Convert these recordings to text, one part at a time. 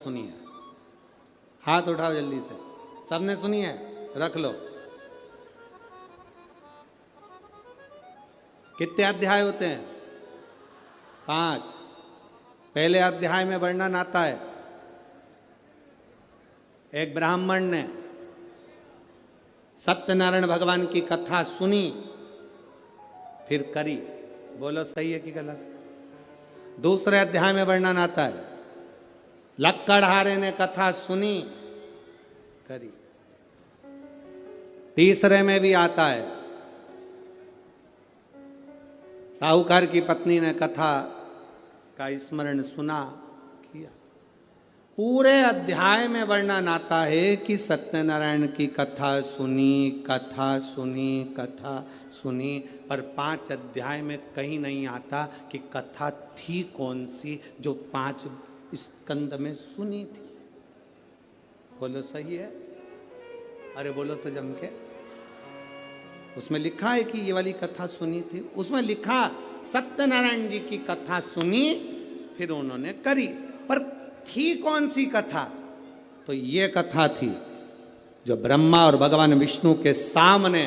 सुनिए, हाथ उठाओ जल्दी से। सबने सुनी है? रख लो। कितने अध्याय होते हैं? 5। पहले अध्याय में वर्णन आता है, एक ब्राह्मण ने सत्यनारायण भगवान की कथा सुनी, फिर करी। बोलो सही है कि गलत? दूसरे अध्याय में वर्णन आता है, लक्कड़हारे ने कथा सुनी, करी। तीसरे में भी आता है, साहूकार की पत्नी ने कथा का स्मरण सुना, किया। पूरे अध्याय में वर्णन आता है कि सत्यनारायण की कथा सुनी, कथा सुनी, कथा सुनी, पर 5 अध्याय में कहीं नहीं आता कि कथा थी कौन सी जो 5 स्कंद में सुनी थी। बोलो सही है? अरे बोलो तो जम के। उसमें लिखा है कि ये वाली कथा सुनी थी, उसमें लिखा सत्यनारायण जी की कथा सुनी, फिर उन्होंने करी, पर थी कौन सी कथा? तो ये कथा थी जो ब्रह्मा और भगवान विष्णु के सामने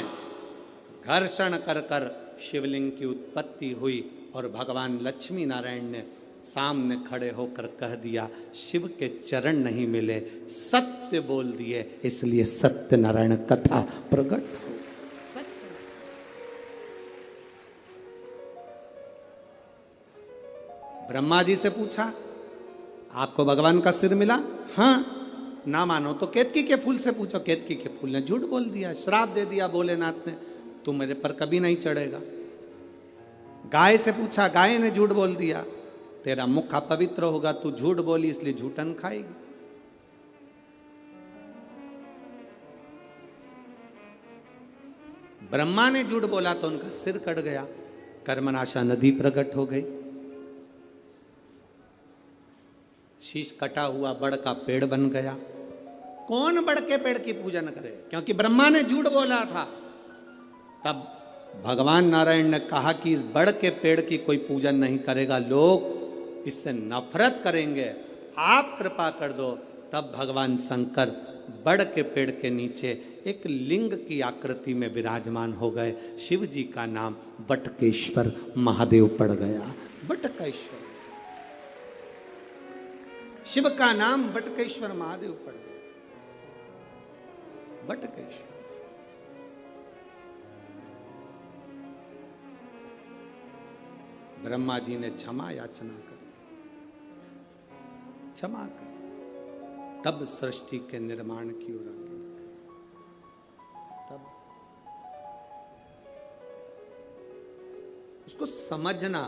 घर्षण कर कर शिवलिंग की उत्पत्ति हुई और भगवान लक्ष्मी नारायण ने सामने खड़े होकर कह दिया, शिव के चरण नहीं मिले, सत्य बोल दिए, इसलिए सत्यनारायण कथा प्रकट हो। ब्रह्मा जी से पूछा, आपको भगवान का सिर मिला? हाँ। ना मानो तो केतकी के फूल से पूछो। केतकी के फूल ने झूठ बोल दिया, श्राप दे दिया भोलेनाथ ने, तू मेरे पर कभी नहीं चढ़ेगा। गाय से पूछा, गाय ने झूठ बोल दिया, तेरा मुख अपवित्र होगा, तू झूठ बोली इसलिए झूठन खाएगी। ब्रह्मा ने झूठ बोला तो उनका सिर कट गया, कर्मनाशा नदी प्रकट हो गई, शीश कटा हुआ बड़ का पेड़ बन गया। कौन बड़ के पेड़ की पूजन करे? क्योंकि ब्रह्मा ने झूठ बोला था। तब भगवान नारायण ने कहा कि इस बड़ के पेड़ की कोई पूजन नहीं करेगा, लोग इससे नफरत करेंगे, आप कृपा कर दो। तब भगवान शंकर बड़ के पेड़ के नीचे एक लिंग की आकृति में विराजमान हो गए। शिव जी का नाम बटकेश्वर महादेव पड़ गया। बटकेश्वर, शिव का नाम बटकेश्वर महादेव पड़ गया। बटकेश्वर। ब्रह्मा जी ने क्षमा याचना करी, क्षमा करी, तब सृष्टि के निर्माण की ओर आगे बढ़े। तब उसको समझना,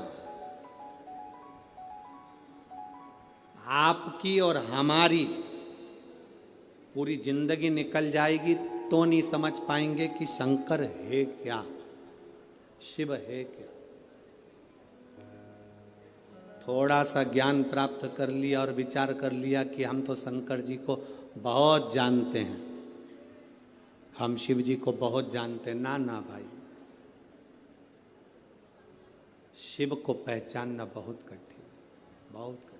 आपकी और हमारी पूरी जिंदगी निकल जाएगी तो नहीं समझ पाएंगे कि शंकर है क्या, शिव है क्या। थोड़ा सा ज्ञान प्राप्त कर लिया और विचार कर लिया कि हम तो शंकर जी को बहुत जानते हैं, हम शिव जी को बहुत जानते हैं। ना ना भाई, शिव को पहचानना बहुत कठिन, बहुत कठिन।